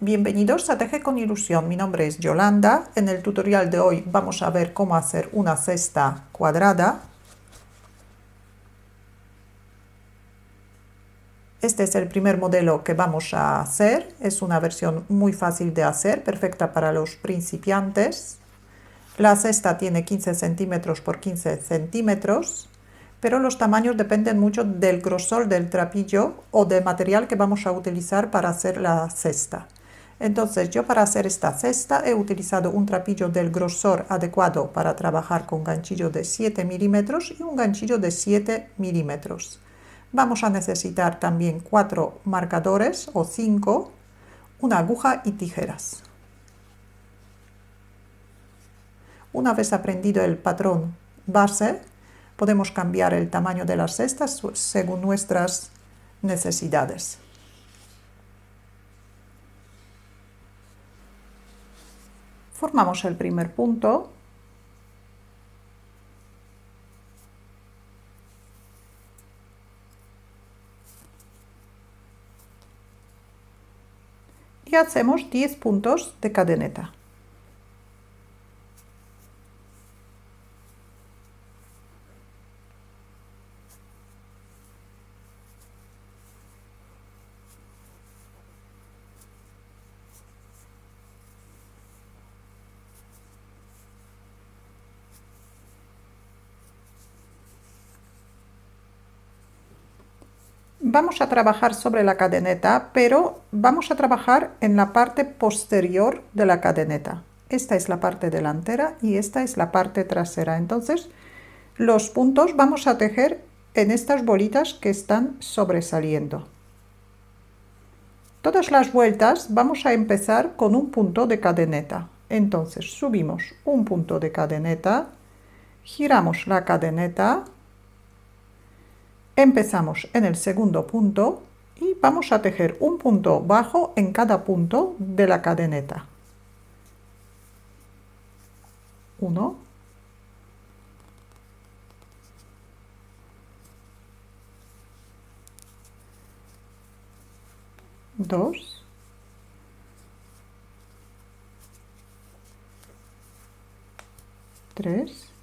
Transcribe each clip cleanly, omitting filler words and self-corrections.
Bienvenidos a Teje con Ilusión, mi nombre es Yolanda. En el tutorial de hoy vamos a ver cómo hacer una cesta cuadrada. Este es el primer modelo que vamos a hacer, es una versión muy fácil de hacer, perfecta para los principiantes. La cesta tiene 15 centímetros por 15 centímetros, pero los tamaños dependen mucho del grosor del trapillo o del material que vamos a utilizar para hacer la cesta. Entonces yo para hacer esta cesta he utilizado un trapillo del grosor adecuado para trabajar con ganchillo de 7 milímetros y un ganchillo de 7 milímetros. Vamos a necesitar también 4 marcadores o 5, una aguja y tijeras. Una vez aprendido el patrón base, podemos cambiar el tamaño de las cestas según nuestras necesidades. Formamos el primer punto. Y hacemos 10 puntos de cadeneta. Vamos a trabajar sobre la cadeneta, pero vamos a trabajar en la parte posterior de la cadeneta. Esta es la parte delantera y esta es la parte trasera. Entonces, los puntos vamos a tejer en estas bolitas que están sobresaliendo. Todas las vueltas vamos a empezar con un punto de cadeneta. Entonces, subimos un punto de cadeneta, giramos la cadeneta, empezamos en el segundo punto y vamos a tejer un punto bajo en cada punto de la cadeneta. 1, 2, 3,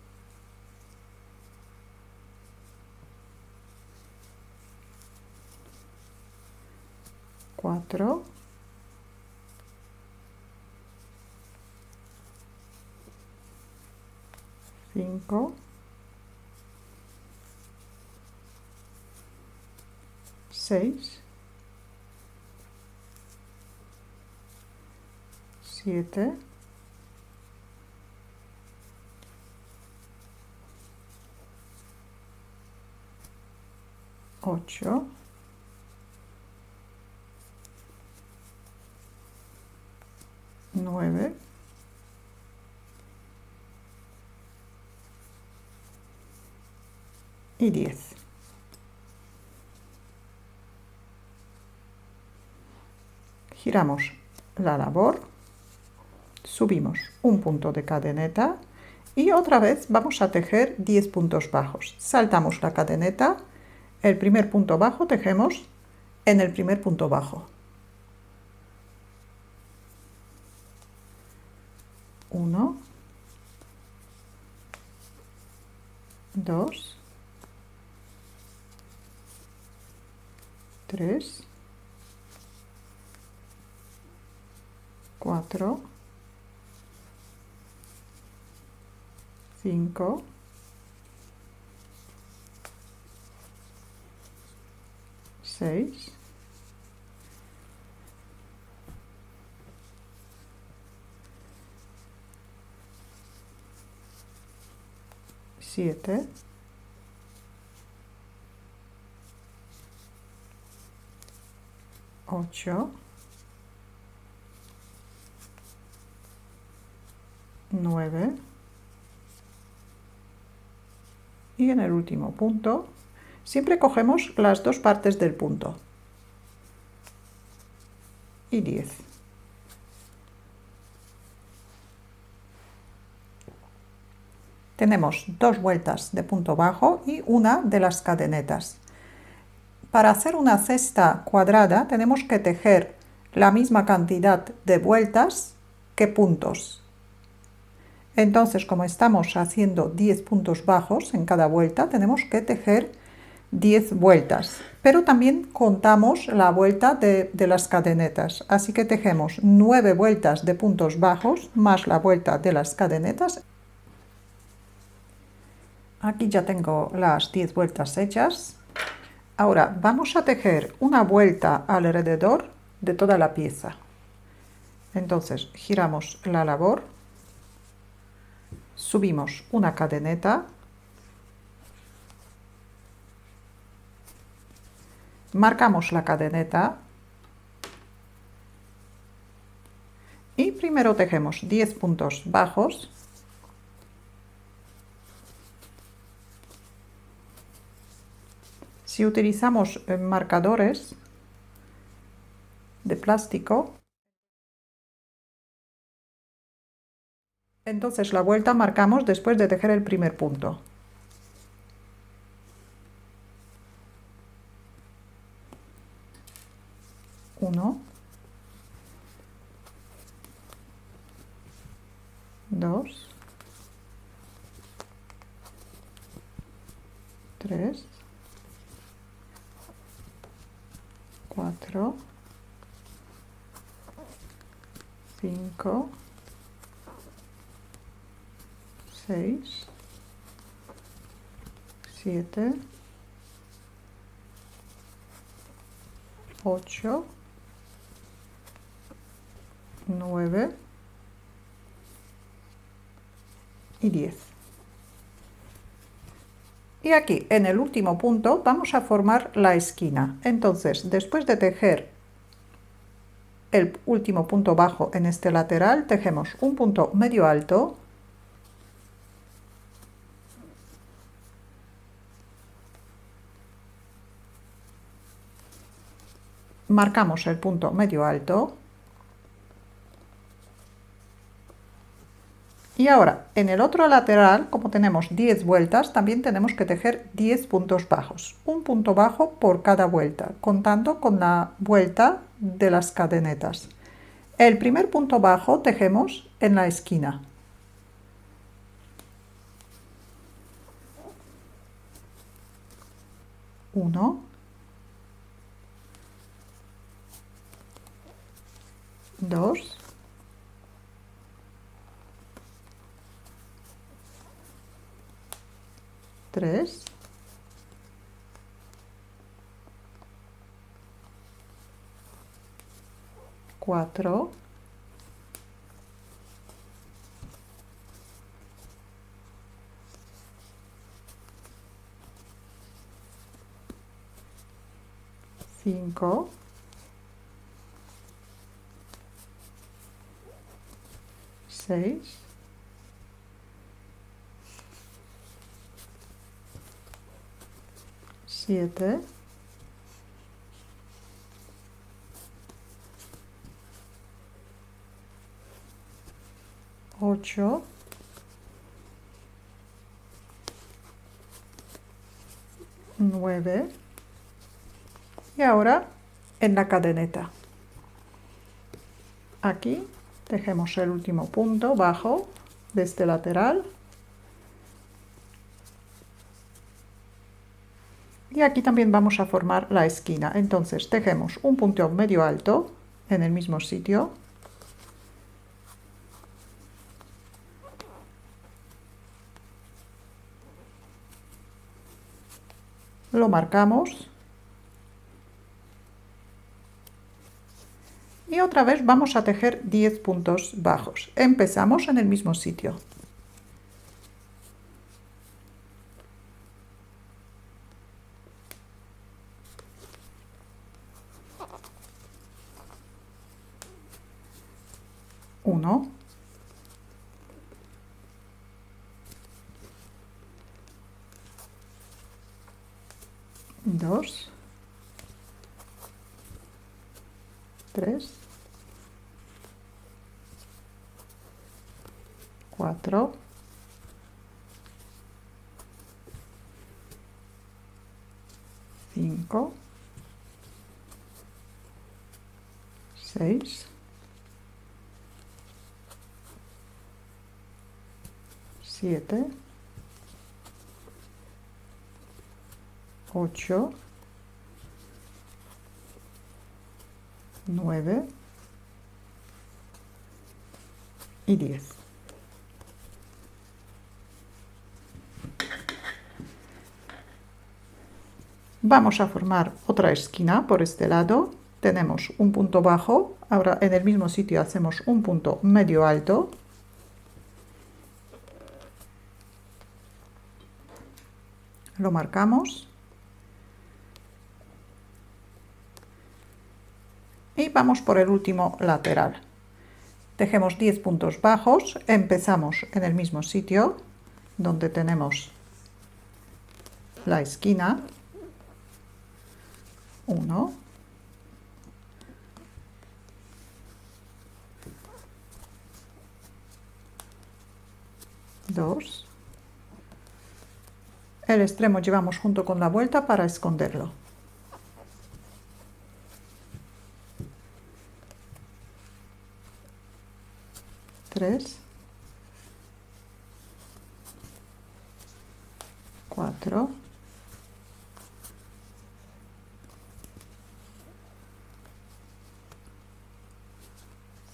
4, 5, 6, 7, 8, 9, 10. Giramos la labor, subimos un punto de cadeneta y otra vez vamos a tejer 10 puntos bajos. Saltamos la cadeneta, el primer punto bajo tejemos en el primer punto bajo. 1, 2, 3, 4, 5, 6, 7, 8, 9 y en el último punto siempre cogemos las dos partes del punto y 10. Tenemos dos vueltas de punto bajo y una de las cadenetas. Para hacer una cesta cuadrada tenemos que tejer la misma cantidad de vueltas que puntos. Entonces, como estamos haciendo 10 puntos bajos en cada vuelta, tenemos que tejer 10 vueltas, pero también contamos la vuelta de las cadenetas, así que tejemos 9 vueltas de puntos bajos más la vuelta de las cadenetas. Aquí ya tengo las 10 vueltas hechas. Ahora vamos a tejer una vuelta alrededor de toda la pieza. Entonces giramos la labor, subimos una cadeneta, marcamos la cadeneta y primero tejemos 10 puntos bajos. Si utilizamos marcadores de plástico, entonces la vuelta marcamos después de tejer el primer punto. Uno, dos, tres, cuatro, 5, 6, 7, 8, 9 y 10. Y aquí, en el último punto, vamos a formar la esquina. Entonces, después de tejer el último punto bajo en este lateral, tejemos un punto medio alto, marcamos el punto medio alto, y ahora en el otro lateral, como tenemos 10 vueltas, también tenemos que tejer 10 puntos bajos, un punto bajo por cada vuelta, contando con la vuelta de las cadenetas. El primer punto bajo tejemos en la esquina. Uno, dos, tres, cuatro, cinco, seis, siete, 8, 9 y ahora en la cadeneta. Aquí tejemos el último punto bajo de este lateral y aquí también vamos a formar la esquina. Entonces tejemos un punto medio alto en el mismo sitio, lo marcamos y otra vez vamos a tejer 10 puntos bajos. Empezamos en el mismo sitio. Uno, dos, tres, cuatro, cinco, 6, 7, 8, 9 y 10. Vamos a formar otra esquina por este lado. Tenemos un punto bajo, ahora en el mismo sitio hacemos un punto medio alto. Lo marcamos. Y vamos por el último lateral. Tejemos 10 puntos bajos, empezamos en el mismo sitio donde tenemos la esquina. 1, 2, el extremo llevamos junto con la vuelta para esconderlo. 3, 4,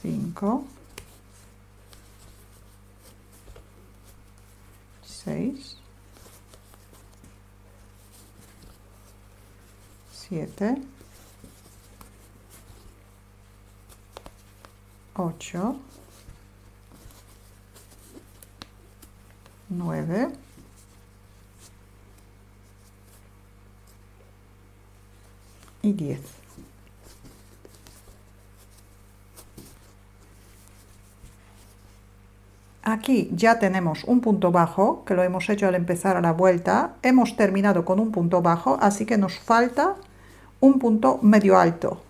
5, 6, 7, 8, 9 y 10. Aquí ya tenemos un punto bajo, que lo hemos hecho al empezar a la vuelta. Hemos terminado con un punto bajo, así que nos falta un punto medio alto.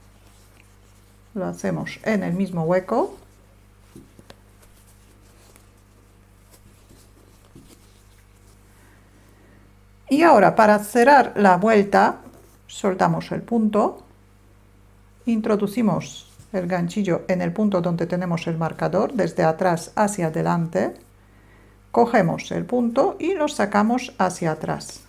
Lo hacemos en el mismo hueco. Y ahora, para cerrar la vuelta, soltamos el punto, introducimos el ganchillo en el punto donde tenemos el marcador, desde atrás hacia adelante, cogemos el punto y lo sacamos hacia atrás.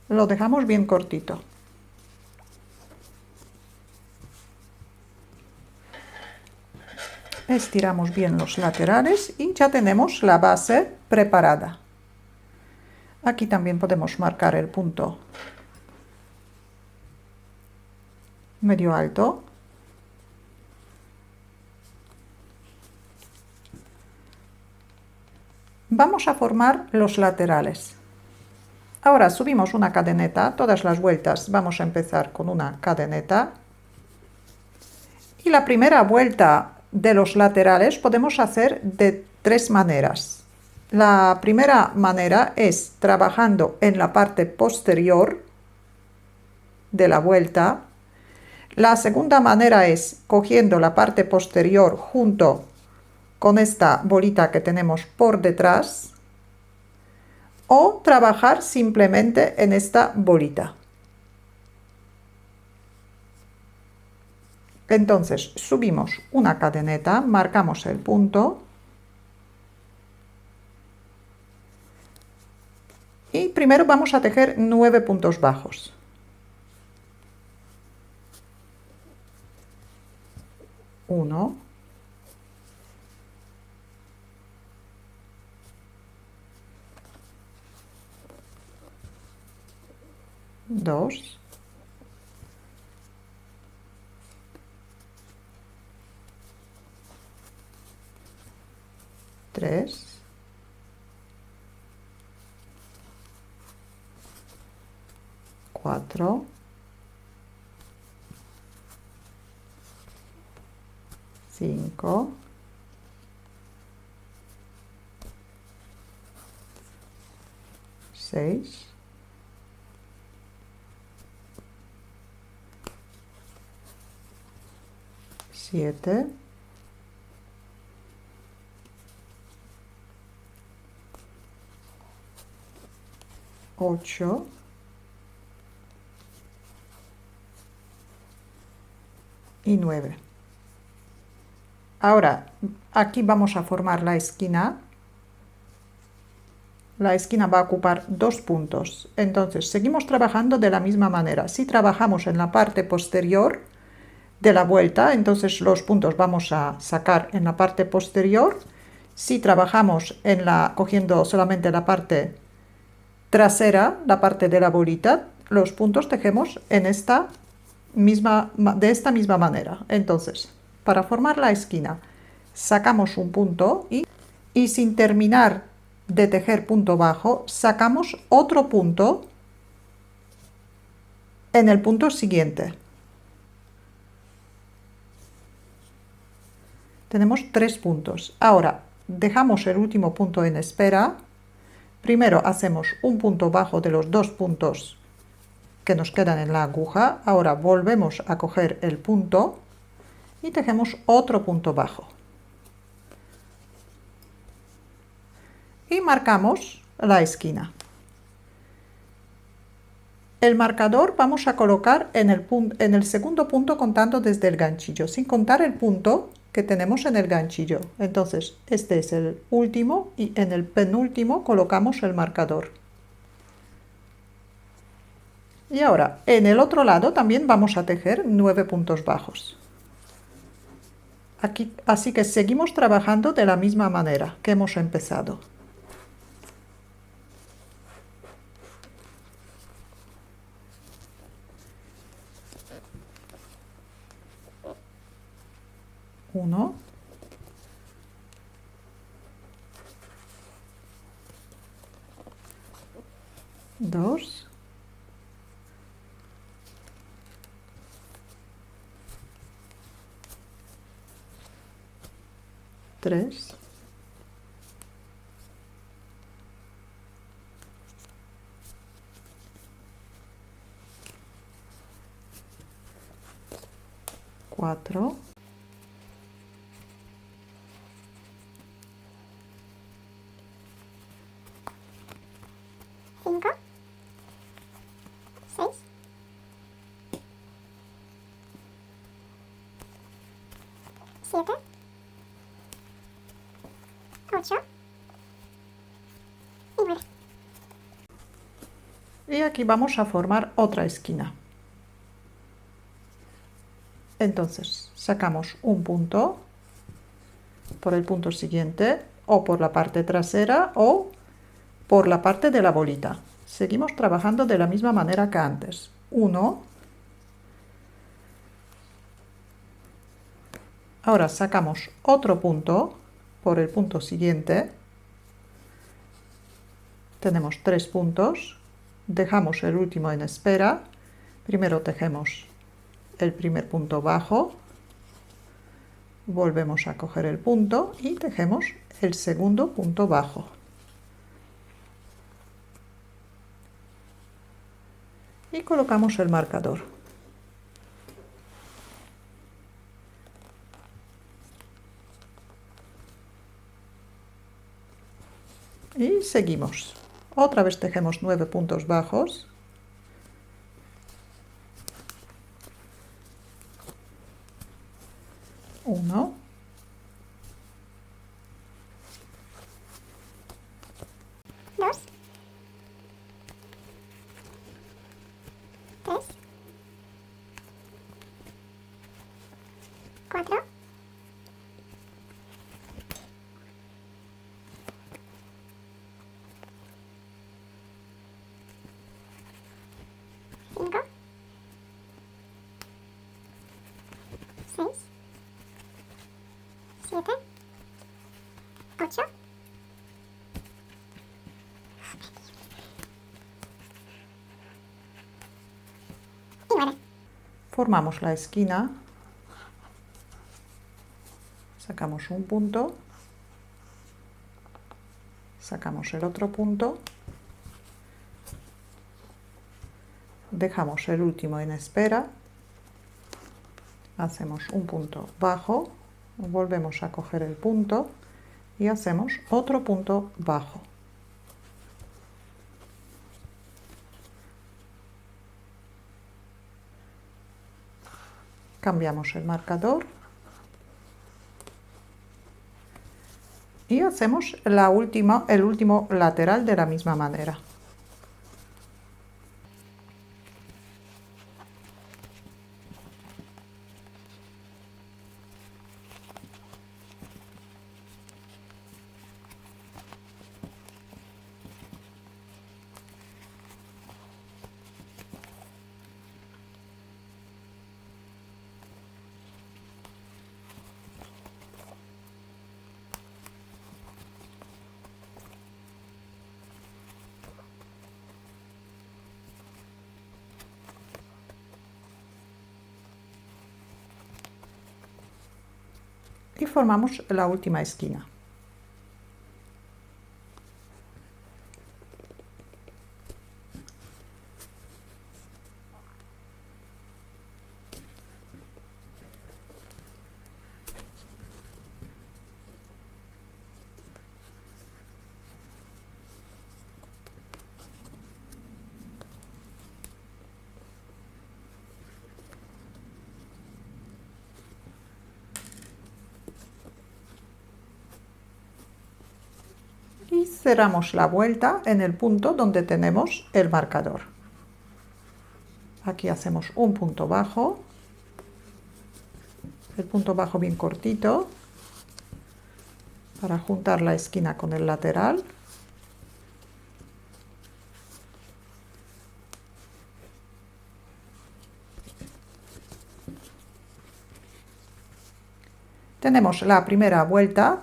Lo dejamos bien cortito. Estiramos bien los laterales y ya tenemos la base preparada. Aquí también podemos marcar el punto medio alto. Vamos a formar los laterales. Ahora subimos una cadeneta, todas las vueltas vamos a empezar con una cadeneta. Y la primera vuelta de los laterales podemos hacer de 3 maneras. La primera manera es trabajando en la parte posterior de la vuelta. La segunda manera es cogiendo la parte posterior junto con esta bolita que tenemos por detrás, o trabajar simplemente en esta bolita. Entonces subimos una cadeneta, marcamos el punto y primero vamos a tejer 9 puntos bajos. 1, 2, 3, 4, 5, 6, 7, 8, y 9. Ahora, aquí vamos a formar la esquina. La esquina va a ocupar 2 puntos. Entonces, seguimos trabajando de la misma manera. Si trabajamos en la parte posterior de la vuelta, entonces los puntos vamos a sacar en la parte posterior. Si trabajamos cogiendo solamente la parte trasera, la parte de la bolita, los puntos tejemos de esta misma manera. Entonces, para formar la esquina, sacamos un punto y sin terminar de tejer punto bajo, sacamos otro punto en el punto siguiente. Tenemos 3 puntos. Ahora, dejamos el último punto en espera. Primero hacemos un punto bajo de los 2 puntos que nos quedan en la aguja. Ahora volvemos a coger el punto y tejemos otro punto bajo. Y marcamos la esquina. El marcador vamos a colocar en el segundo punto contando desde el ganchillo, sin contar el punto que tenemos en el ganchillo. Entonces, este es el último y en el penúltimo colocamos el marcador. Y ahora, en el otro lado también vamos a tejer 9 puntos bajos. Así que seguimos trabajando de la misma manera que hemos empezado. Uno, dos, tres, cuatro, 5, 6, 7, 8 y 9. Y aquí vamos a formar otra esquina. Entonces, sacamos un punto por el punto siguiente, o por la parte trasera, o por la parte de la bolita. Seguimos trabajando de la misma manera que antes. 1. Ahora sacamos otro punto por el punto siguiente. Tenemos 3 puntos. Dejamos el último en espera. Primero tejemos el primer punto bajo. Volvemos a coger el punto y tejemos el segundo punto bajo. Y colocamos el marcador. Y seguimos. Otra vez tejemos 9 puntos bajos. Uno, dos, tres, cuatro, cinco, 6, 7, 8 y 9. formamos la esquina, sacamos un punto, sacamos el otro punto, dejamos el último en espera, hacemos un punto bajo, volvemos a coger el punto y hacemos otro punto bajo. Cambiamos el marcador. Y hacemos el último lateral de la misma manera. Y formamos la última esquina. Y cerramos la vuelta en el punto donde tenemos el marcador. Aquí hacemos un punto bajo, el punto bajo bien cortito, para juntar la esquina con el lateral. Tenemos la primera vuelta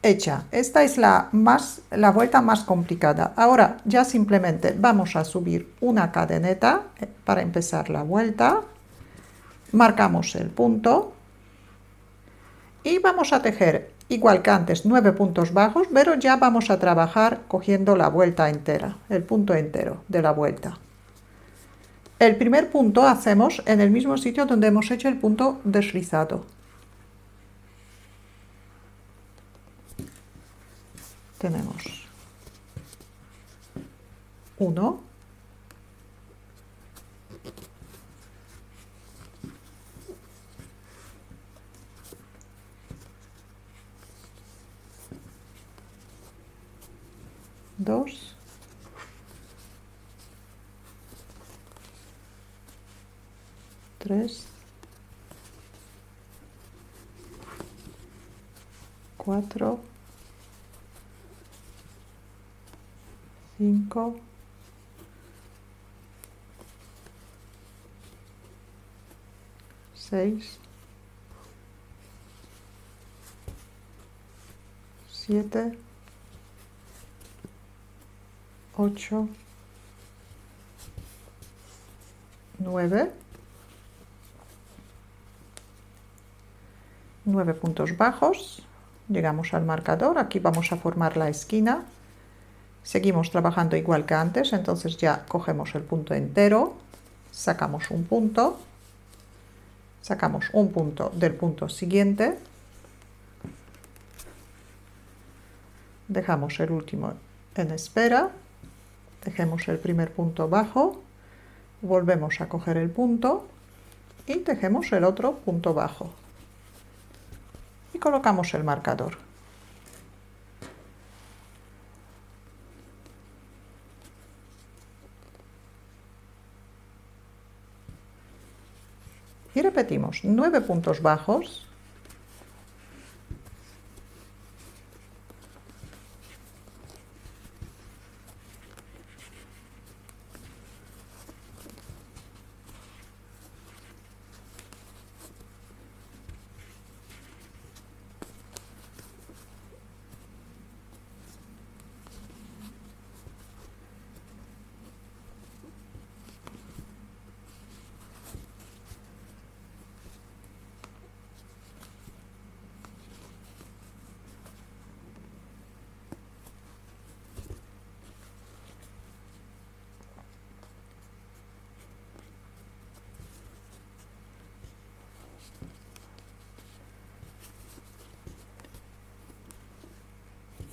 hecha. Esta es la vuelta más complicada. Ahora ya simplemente vamos a subir una cadeneta para empezar la vuelta. Marcamos el punto y vamos a tejer igual que antes 9 puntos bajos, pero ya vamos a trabajar cogiendo la vuelta entera, el punto entero de la vuelta. El primer punto hacemos en el mismo sitio donde hemos hecho el punto deslizado. Tenemos 1, 2, 3, 4, 5, 6, 7, 8, 9, 9 puntos bajos, llegamos al marcador, aquí vamos a formar la esquina, seguimos trabajando igual que antes, entonces ya cogemos el punto entero, sacamos un punto del punto siguiente, dejamos el último en espera, tejemos el primer punto bajo, volvemos a coger el punto y tejemos el otro punto bajo y colocamos el marcador. Y repetimos 9 puntos bajos,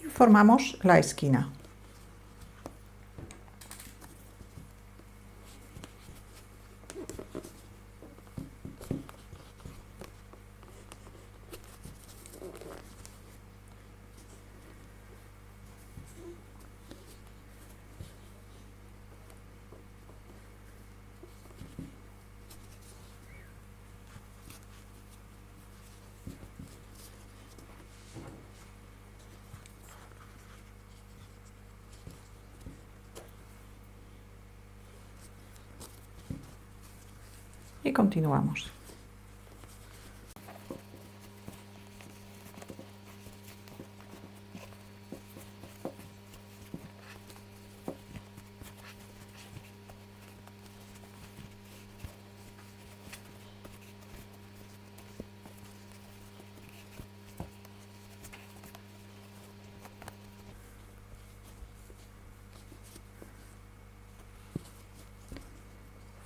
y formamos la esquina. Y continuamos.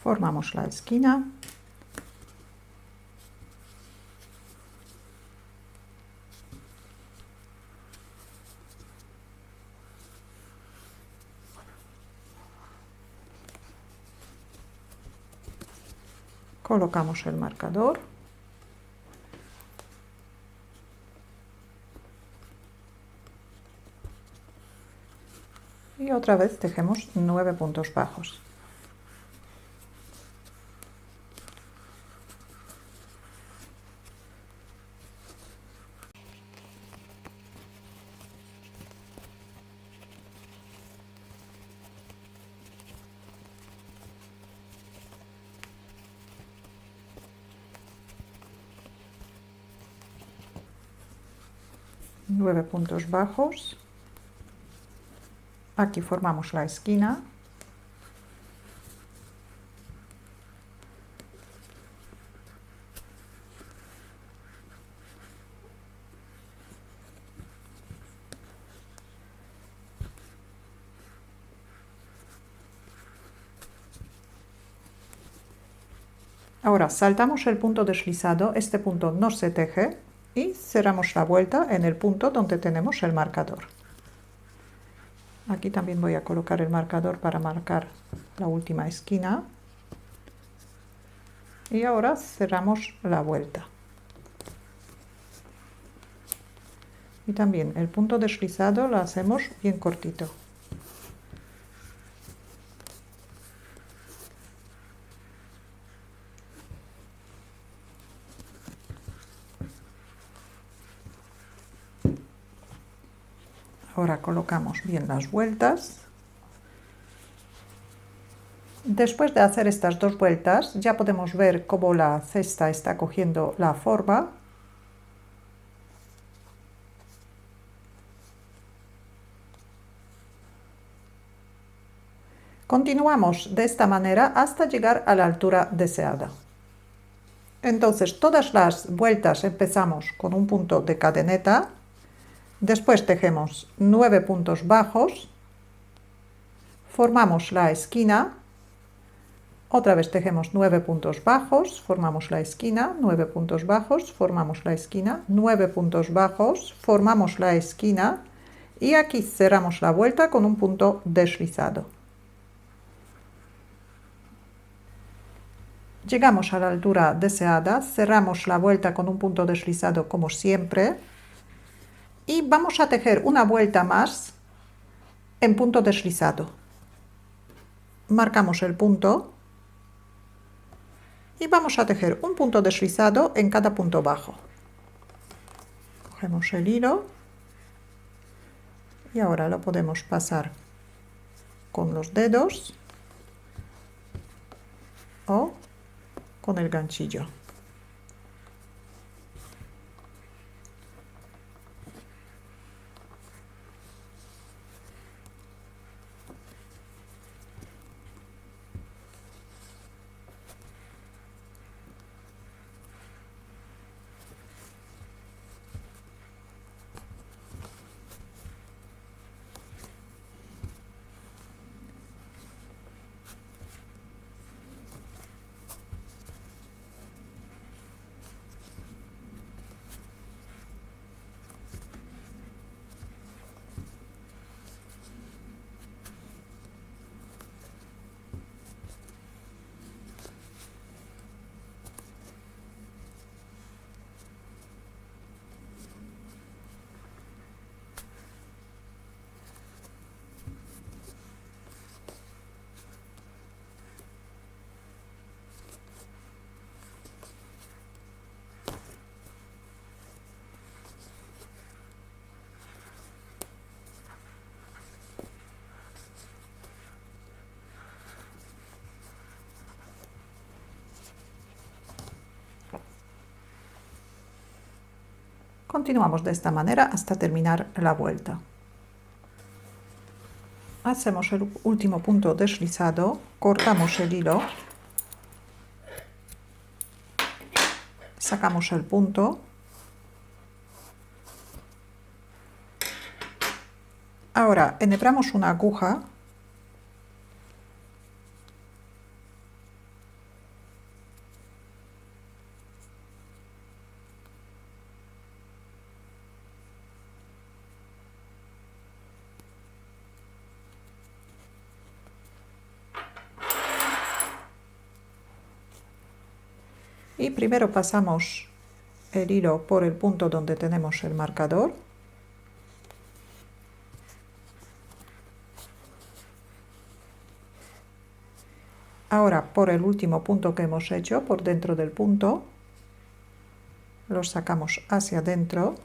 Formamos la esquina. Colocamos el marcador. Y otra vez tejemos 9 puntos bajos. Nueve puntos bajos. Aquí formamos la esquina. Ahora saltamos el punto deslizado, este punto no se teje y cerramos la vuelta en el punto donde tenemos el marcador. Aquí también voy a colocar el marcador para marcar la última esquina. Y ahora cerramos la vuelta. Y también el punto deslizado lo hacemos bien cortito. Ahora colocamos bien las vueltas. Después de hacer estas dos vueltas, ya podemos ver cómo la cesta está cogiendo la forma. Continuamos de esta manera hasta llegar a la altura deseada. Entonces, todas las vueltas empezamos con un punto de cadeneta. Después tejemos 9 puntos bajos, formamos la esquina, otra vez tejemos 9 puntos bajos, formamos la esquina, 9 puntos bajos, formamos la esquina, 9 puntos bajos, formamos la esquina y aquí cerramos la vuelta con un punto deslizado. Llegamos a la altura deseada, cerramos la vuelta con un punto deslizado como siempre. Y vamos a tejer una vuelta más en punto deslizado. Marcamos el punto y vamos a tejer un punto deslizado en cada punto bajo. Cogemos el hilo y ahora lo podemos pasar con los dedos o con el ganchillo. Continuamos de esta manera hasta terminar la vuelta. Hacemos el último punto deslizado, cortamos el hilo, sacamos el punto, ahora enhebramos una aguja y primero pasamos el hilo por el punto donde tenemos el marcador. Ahora por el último punto que hemos hecho, por dentro del punto, lo sacamos hacia adentro.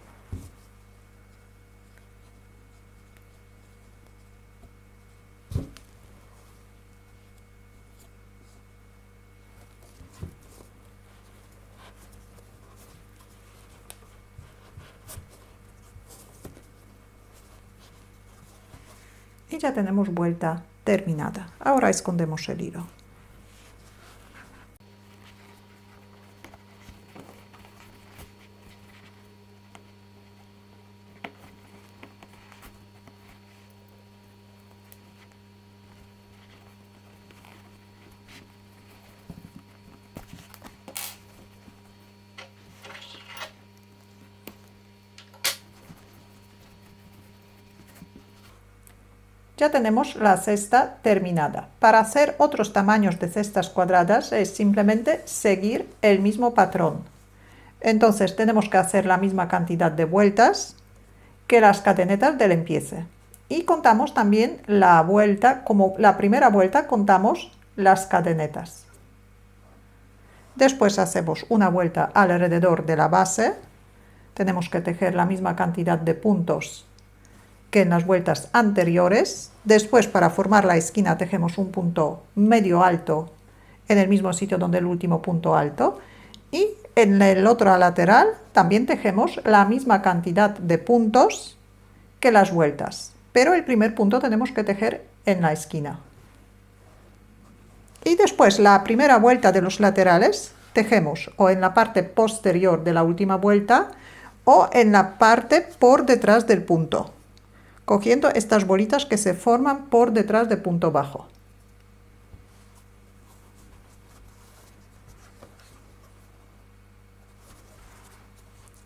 Y ya tenemos vuelta terminada. Ahora escondemos el hilo. Ya tenemos la cesta terminada. Para hacer otros tamaños de cestas cuadradas es simplemente seguir el mismo patrón. Entonces tenemos que hacer la misma cantidad de vueltas que las cadenetas del empiece. Y contamos también la vuelta, como la primera vuelta contamos las cadenetas. Después hacemos una vuelta alrededor de la base. Tenemos que tejer la misma cantidad de puntos que en las vueltas anteriores. Después, para formar la esquina, tejemos un punto medio alto en el mismo sitio donde el último punto alto, y en el otro lateral también tejemos la misma cantidad de puntos que las vueltas, pero el primer punto tenemos que tejer en la esquina. Y después la primera vuelta de los laterales tejemos o en la parte posterior de la última vuelta o en la parte por detrás del punto, cogiendo estas bolitas que se forman por detrás del punto bajo.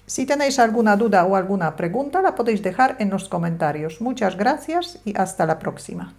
Si tenéis alguna duda o alguna pregunta, la podéis dejar en los comentarios. Muchas gracias y hasta la próxima.